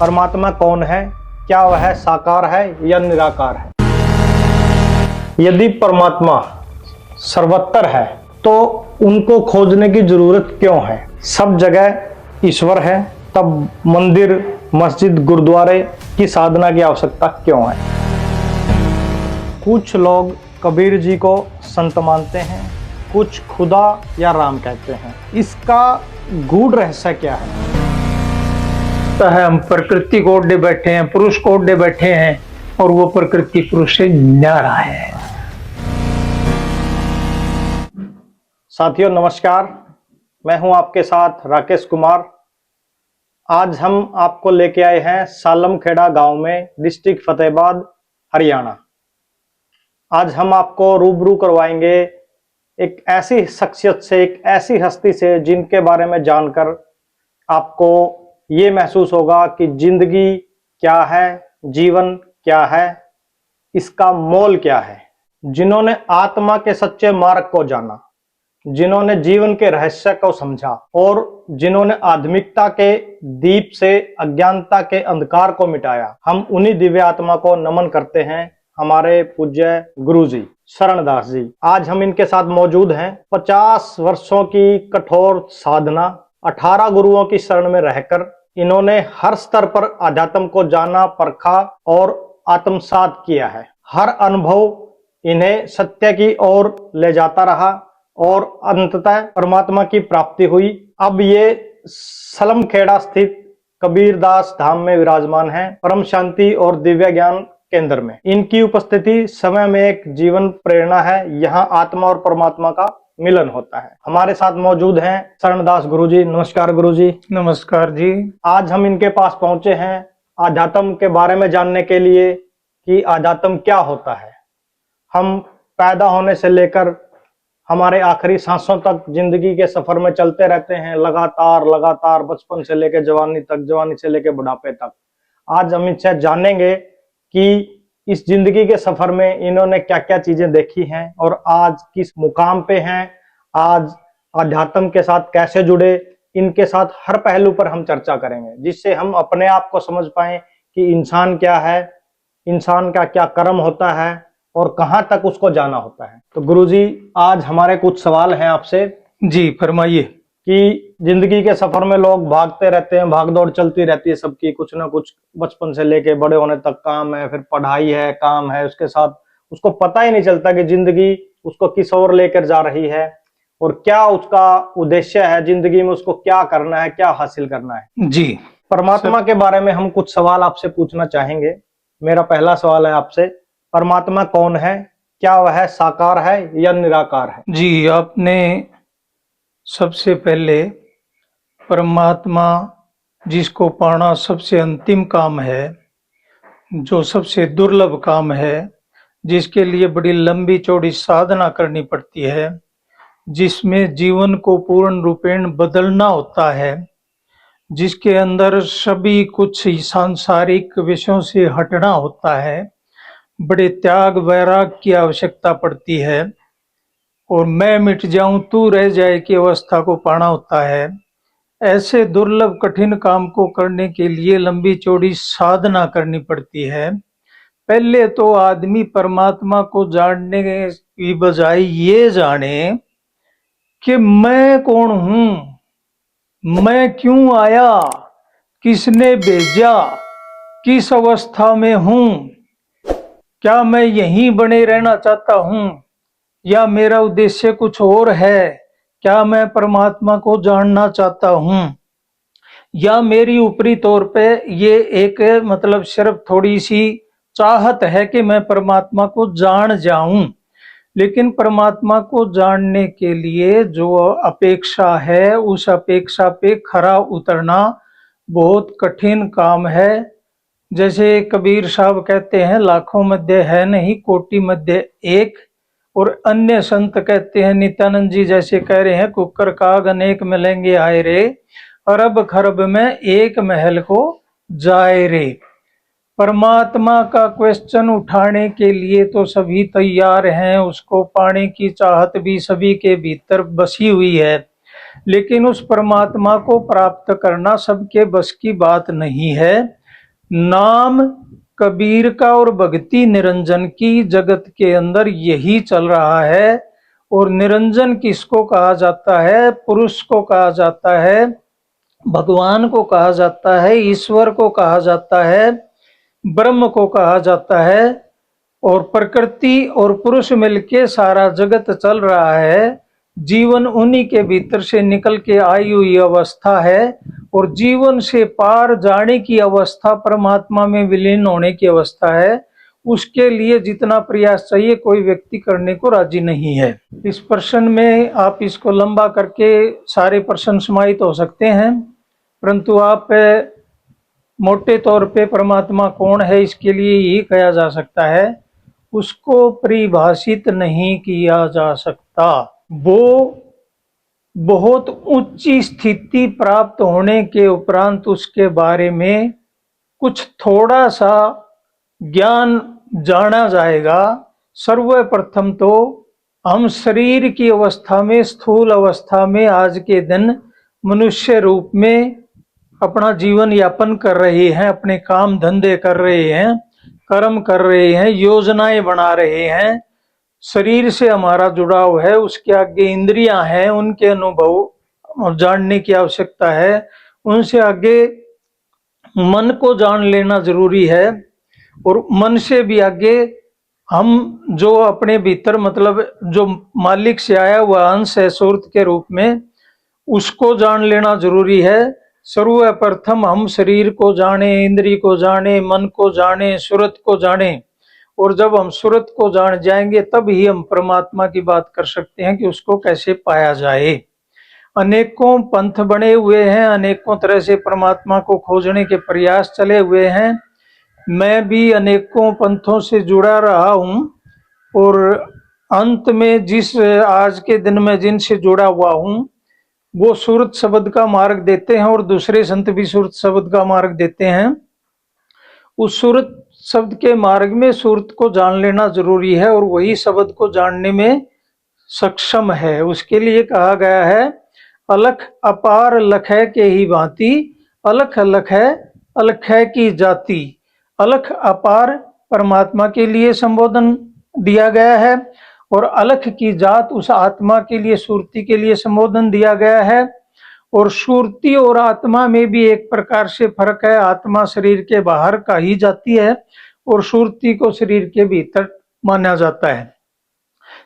परमात्मा कौन है? क्या वह साकार है या निराकार है? यदि परमात्मा सर्वत्र है तो उनको खोजने की जरूरत क्यों है? सब जगह ईश्वर है, तब मंदिर, मस्जिद, गुरुद्वारे की साधना की आवश्यकता क्यों है? कुछ लोग कबीर जी को संत मानते हैं, कुछ खुदा या राम कहते हैं। इसका गूढ़ रहस्य क्या है? हम प्रकृति को ओढ़े बैठे हैं, पुरुष को ओढ़े बैठे हैं और वो प्रकृति पुरुष से न्यारा है। साथियों नमस्कार, मैं हूं आपके साथ राकेश कुमार। आज हम आपको लेके आए हैं सालमखेड़ा गांव में, डिस्ट्रिक्ट फतेहाबाद, हरियाणा। आज हम आपको रूबरू करवाएंगे एक ऐसी शख्सियत से, एक ऐसी हस्ती से जिनके बारे में जानकर आपको ये महसूस होगा कि जिंदगी क्या है, जीवन क्या है, इसका मोल क्या है। जिन्होंने आत्मा के सच्चे मार्ग को जाना, जिन्होंने जीवन के रहस्य को समझा और जिन्होंने आध्यात्मिकता के दीप से अज्ञानता के अंधकार को मिटाया, हम उन्हीं दिव्य आत्मा को नमन करते हैं, हमारे पूज्य गुरुजी शरणदास जी। आज हम इनके साथ मौजूद हैं। 50 वर्षों की कठोर साधना, 18 गुरुओं की शरण में रहकर इन्होंने हर स्तर पर अध्यात्म को जाना, परखा और आत्मसात किया है। हर अनुभव इन्हें सत्य की ओर ले जाता रहा और अंततः परमात्मा की प्राप्ति हुई। अब ये सालमखेड़ा स्थित कबीरदास धाम में विराजमान है, परम शांति और दिव्य ज्ञान केंद्र में। इनकी उपस्थिति समय में एक जीवन प्रेरणा है। यहाँ आत्मा और परमात्मा का मिलन होता है। हमारे साथ मौजूद हैं शरणदास गुरुजी। नमस्कार गुरुजी। नमस्कार जी। आज हम इनके पास पहुंचे हैं आध्यात्म के बारे में जानने के लिए कि आध्यात्म क्या होता है। हम पैदा होने से लेकर हमारे आखिरी सांसों तक जिंदगी के सफर में चलते रहते हैं, लगातार बचपन से लेकर जवानी तक, जवानी से लेकर बुढ़ापे तक। आज हम इनसे जानेंगे कि इस जिंदगी के सफर में इन्होंने क्या क्या चीजें देखी हैं और आज किस मुकाम पे हैं, आज अध्यात्म के साथ कैसे जुड़े। इनके साथ हर पहलू पर हम चर्चा करेंगे, जिससे हम अपने आप को समझ पाएं कि इंसान क्या है, इंसान का क्या कर्म होता है और कहाँ तक उसको जाना होता है। तो गुरुजी, आज हमारे कुछ सवाल हैं आपसे। जी फरमाइए। कि जिंदगी के सफर में लोग भागते रहते हैं, भागदौड़ चलती रहती है सबकी, कुछ ना कुछ बचपन से लेके बड़े होने तक काम है, फिर पढ़ाई है, काम है, उसके साथ उसको पता ही नहीं चलता कि जिंदगी उसको किस ओर लेकर जा रही है और क्या उसका उद्देश्य है जिंदगी में, उसको क्या करना है, क्या हासिल करना है। जी, परमात्मा के बारे में हम कुछ सवाल आपसे पूछना चाहेंगे। मेरा पहला सवाल है आपसे, परमात्मा कौन है? क्या वह साकार है या निराकार है? जी, आपने सबसे पहले परमात्मा जिसको पाना सबसे अंतिम काम है, जो सबसे दुर्लभ काम है, जिसके लिए बड़ी लंबी चौड़ी साधना करनी पड़ती है, जिसमें जीवन को पूर्ण रूपेण बदलना होता है, जिसके अंदर सभी कुछ सांसारिक विषयों से हटना होता है, बड़े त्याग वैराग की आवश्यकता पड़ती है और मैं मिट जाऊं तू रह जाए की अवस्था को पाना होता है। ऐसे दुर्लभ कठिन काम को करने के लिए लंबी चौड़ी साधना करनी पड़ती है। पहले तो आदमी परमात्मा को जानने की बजाय ये जाने कि मैं कौन हूं, मैं क्यों आया, किसने भेजा, किस अवस्था में हूं, क्या मैं यहीं बने रहना चाहता हूं या मेरा उद्देश्य कुछ और है, क्या मैं परमात्मा को जानना चाहता हूं या मेरी ऊपरी तौर पे ये एक मतलब सिर्फ थोड़ी सी चाहत है कि मैं परमात्मा को जान जाऊं। लेकिन परमात्मा को जानने के लिए जो अपेक्षा है, उस अपेक्षा पे खरा उतरना बहुत कठिन काम है। जैसे कबीर साहब कहते हैं, लाखों मध्य है नहीं, कोटि मध्य एक। और अन्य संत कहते हैं, नित्यानंद जी जैसे कह रहे हैं, कुकर काग अनेक मिलेंगे आए रे, अरब खरब में एक महल को जाए रे। परमात्मा का क्वेश्चन उठाने के लिए तो सभी तैयार हैं, उसको पाने की चाहत भी सभी के भीतर बसी हुई है, लेकिन उस परमात्मा को प्राप्त करना सबके बस की बात नहीं है। नाम कबीर का और भक्ति निरंजन की जगत के अंदर यही चल रहा है। और निरंजन किसको कहा जाता है? पुरुष को कहा जाता है, भगवान को कहा जाता है, ईश्वर को कहा जाता है, ब्रह्म को कहा जाता है। और प्रकृति और पुरुष मिलके सारा जगत चल रहा है। जीवन उन्हीं के भीतर से निकल के आई हुई अवस्था है और जीवन से पार जाने की अवस्था, परमात्मा में विलीन होने की अवस्था है। उसके लिए जितना प्रयास चाहिए कोई व्यक्ति करने को राजी नहीं है। इस प्रश्न में आप इसको लंबा करके सारे प्रश्न समाहित हो सकते हैं, परंतु आप मोटे तौर पे परमात्मा कौन है इसके लिए यही कहा जा सकता है, उसको परिभाषित नहीं किया जा सकता। वो बहुत ऊंची स्थिति प्राप्त होने के उपरांत उसके बारे में कुछ थोड़ा सा ज्ञान जाना जाएगा। सर्वप्रथम तो हम शरीर की अवस्था में, स्थूल अवस्था में आज के दिन मनुष्य रूप में अपना जीवन यापन कर रहे हैं, अपने काम धंधे कर रहे हैं, कर्म कर रहे हैं, योजनाएं बना रहे हैं। शरीर से हमारा जुड़ाव है, उसके आगे इंद्रियां हैं, उनके अनुभव जानने की आवश्यकता है, उनसे आगे मन को जान लेना जरूरी है। और मन से भी आगे हम जो अपने भीतर मतलब जो मालिक से आया हुआ अंश है सुरत के रूप में, उसको जान लेना जरूरी है। सर्वप्रथम हम शरीर को जाने, इंद्रिय को जाने, मन को जाने, सुरत को जाने। और जब हम सुरत को जान जाएंगे तब ही हम परमात्मा की बात कर सकते हैं कि उसको कैसे पाया जाए। अनेकों पंथ बने हुए हैं, अनेकों तरह से परमात्मा को खोजने के प्रयास चले हुए हैं। मैं भी अनेकों पंथों से जुड़ा रहा हूं और अंत में जिस आज के दिन में जिनसे जुड़ा हुआ हूं वो सूरत शब्द का मार्ग देते हैं और दूसरे संत भी सूरत शब्द का मार्ग देते हैं। उस सूरत शब्द के मार्ग में सूरत को जान लेना जरूरी है और वही शब्द को जानने में सक्षम है। उसके लिए कहा गया है अलख अपार लखै के ही भांति, अलख लखै अलखै की जाति। अलख अपार परमात्मा के लिए संबोधन दिया गया है और अलख की जात उस आत्मा के लिए, सुरती के लिए संबोधन दिया गया है। और सुरती और आत्मा में भी एक प्रकार से फर्क है। आत्मा शरीर के बाहर का ही जाती है और सुरती को शरीर के भीतर माना जाता है।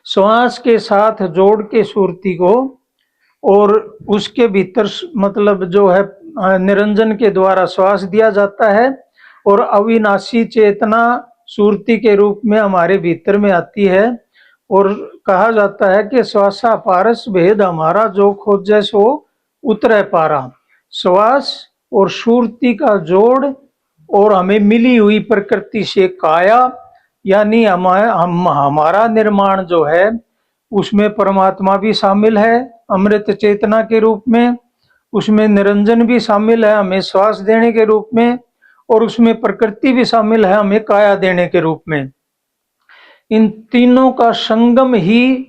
श्वास के साथ जोड़ के सुरती को और उसके भीतर मतलब जो है निरंजन के द्वारा श्वास दिया जाता है और अविनाशी चेतना सुरती के रूप में हमारे भीतर में आती है। और कहा जाता है कि श्वासा पारस भेद हमारा, जो खोजे सो उतरे पारा। श्वास और सुरती का जोड़ और हमें मिली हुई प्रकृति से काया, यानी हमारा निर्माण जो है उसमें परमात्मा भी शामिल है अमृत चेतना के रूप में, उसमें निरंजन भी शामिल है हमें श्वास देने के रूप में, और उसमें प्रकृति भी शामिल है हमें काया देने के रूप में। इन तीनों का संगम ही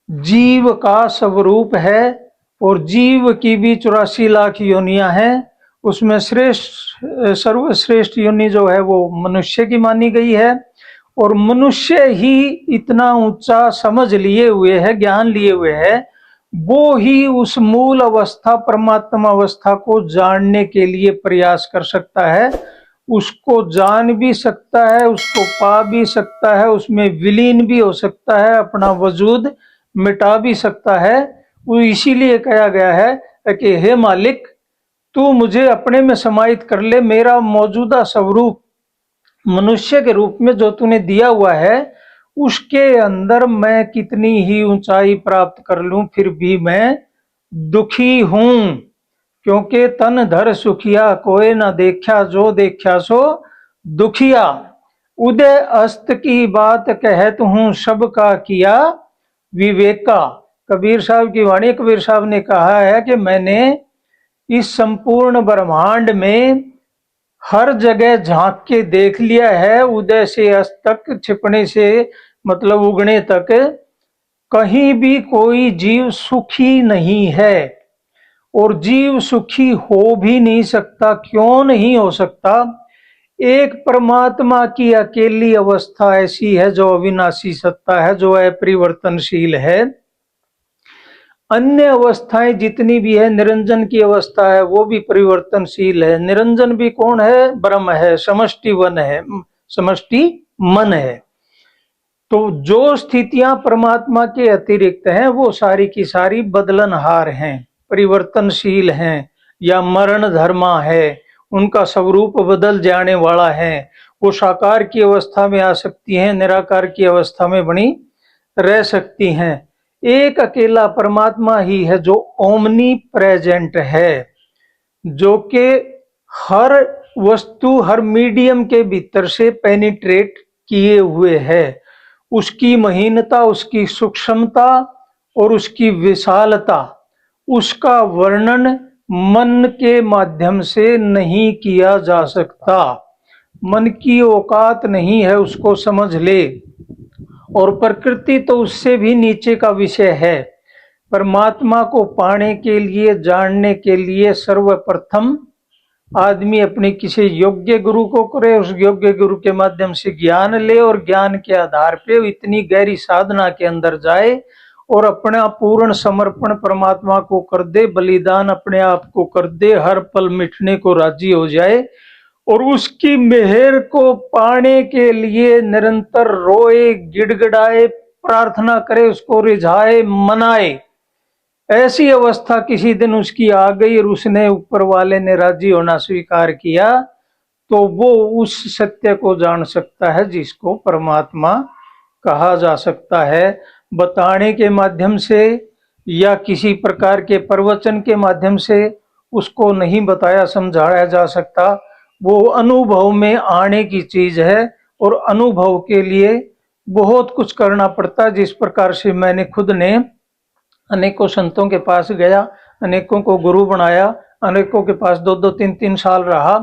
जीव का स्वरूप है और जीव की भी 84 लाख योनियां हैं। उसमें सर्वश्रेष्ठ योनि जो है वो मनुष्य की मानी गई है और मनुष्य ही इतना ऊंचा समझ लिए हुए है, ज्ञान लिए हुए है, वो ही उस मूल अवस्था परमात्मा अवस्था को जानने के लिए प्रयास कर सकता है। उसको जान भी सकता है, उसको पा भी सकता है, उसमें विलीन भी हो सकता है, अपना वजूद मिटा भी सकता है। वो इसीलिए कहा गया है कि हे मालिक तू मुझे अपने में समाहित कर ले, मेरा मौजूदा स्वरूप मनुष्य के रूप में जो तूने दिया हुआ है उसके अंदर मैं कितनी ही ऊंचाई प्राप्त कर लूं फिर भी मैं दुखी हूं। क्योंकि तन धर सुखिया कोई न देखा, जो देखा सो दुखिया। उदय अस्त की बात कहत हूं सबका किया विवेका। कबीर साहब की वाणी, कबीर साहब ने कहा है कि मैंने इस संपूर्ण ब्रह्मांड में हर जगह झांक के देख लिया है, उदय से अस्त तक, छिपने से मतलब उगने तक कहीं भी कोई जीव सुखी नहीं है और जीव सुखी हो भी नहीं सकता। क्यों नहीं हो सकता? एक परमात्मा की अकेली अवस्था ऐसी है जो अविनाशी सत्ता है, जो अपरिवर्तनशील है। अन्य अवस्थाएं जितनी भी है, निरंजन की अवस्था है वो भी परिवर्तनशील है। निरंजन भी कौन है? ब्रह्म है, समष्टि वन है, समष्टि मन है। तो जो स्थितियां परमात्मा के अतिरिक्त हैं वो सारी की सारी बदलनहार हैं, परिवर्तनशील हैं, या मरण धर्मा है, उनका स्वरूप बदल जाने वाला है। वो साकार की अवस्था में आ सकती हैं, निराकार की अवस्था में बनी रह सकती हैं। एक अकेला परमात्मा ही है जो ओमनी प्रेजेंट है, जो कि हर वस्तु, हर मीडियम के भीतर से पेनिट्रेट किए हुए है। उसकी महीनता, उसकी सूक्ष्मता और उसकी विशालता, उसका वर्णन मन के माध्यम से नहीं किया जा सकता। मन की औकात नहीं है उसको समझ ले। और प्रकृति तो उससे भी नीचे का विषय है। परमात्मा को पाने के लिए, जानने के लिए सर्वप्रथम आदमी अपने किसी योग्य गुरु को करे, उस योग्य गुरु के माध्यम से ज्ञान ले, और ज्ञान के आधार पे इतनी गहरी साधना के अंदर जाए और अपना पूर्ण समर्पण परमात्मा को कर दे, बलिदान अपने आप को कर दे, हर पल मिटने को राजी हो जाए, और उसकी मेहर को पाने के लिए निरंतर रोए, गिड़गिड़ाए, प्रार्थना करे, उसको रिझाए, मनाए। ऐसी अवस्था किसी दिन उसकी आ गई और उसने, ऊपर वाले ने राजी होना स्वीकार किया, तो वो उस सत्य को जान सकता है जिसको परमात्मा कहा जा सकता है। बताने के माध्यम से या किसी प्रकार के प्रवचन के माध्यम से उसको नहीं बताया समझाया जा सकता। वो अनुभव में आने की चीज है, और अनुभव के लिए बहुत कुछ करना पड़ता है। जिस प्रकार से मैंने खुद ने अनेकों संतों के पास गया, अनेकों को गुरु बनाया, अनेकों के पास 2-2, 3-3 साल रहा,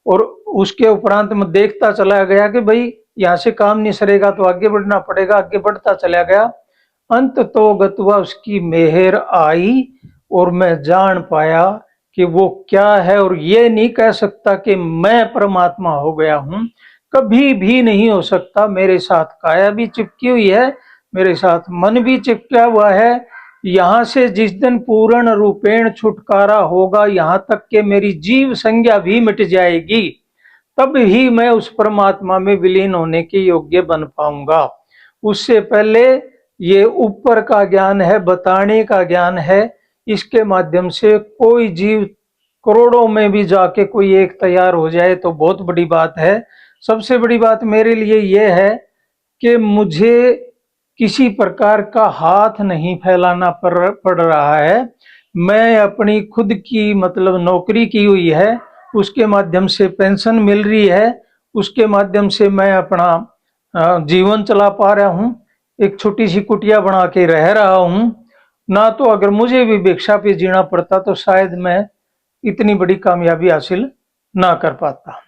और उसके उपरांत में देखता चला गया कि भाई यहाँ से काम नहीं सरेगा तो आगे बढ़ना पड़ेगा। आगे बढ़ता चला गया, अंत तो गतवा उसकी मेहर आई और मैं जान पाया कि वो क्या है। और ये नहीं कह सकता कि मैं परमात्मा हो गया हूं, कभी भी नहीं हो सकता। मेरे साथ काया भी चिपकी हुई है, मेरे साथ मन भी चिपका हुआ है। यहाँ से जिस दिन पूर्ण रूपेण छुटकारा होगा, यहाँ तक कि मेरी जीव संज्ञा भी मिट जाएगी, तब ही मैं उस परमात्मा में विलीन होने के योग्य बन पाऊंगा। उससे पहले ये ऊपर का ज्ञान है, बताने का ज्ञान है। इसके माध्यम से कोई जीव करोड़ों में भी जाके कोई एक तैयार हो जाए तो बहुत बड़ी बात है। सबसे बड़ी बात मेरे लिए यह है कि मुझे किसी प्रकार का हाथ नहीं फैलाना पड़ रहा है। मैं अपनी खुद की मतलब नौकरी की हुई है, उसके माध्यम से पेंशन मिल रही है, उसके माध्यम से मैं अपना जीवन चला पा रहा हूँ। एक छोटी सी कुटिया बना के रह रहा हूँ ना। तो अगर मुझे भी भिक्षा पे जीना पड़ता तो शायद मैं इतनी बड़ी कामयाबी हासिल ना कर पाता।